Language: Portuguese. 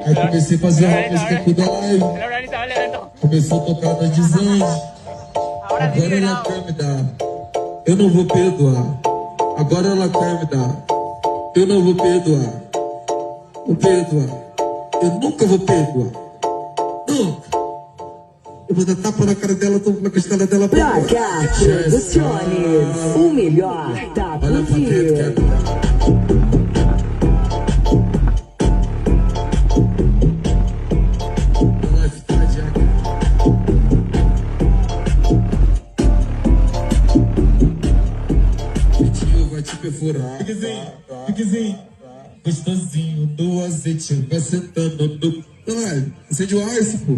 Aí comecei a fazer uma música com o live. Começou a tocar das desandes. Agora ela quer me dar. Eu não vou perdoar. Agora ela quer me dar. Eu não vou perdoar. Vou perdoar. Eu nunca vou perdoar. Nunca. Eu vou dar tapa na cara dela, tô na costela dela. Placar Produções, o melhor da poesia. Vai te perfurar. Piquezinho, gostosinho do azeite. Vai sentando no... Não é? Incêndio ice, pô.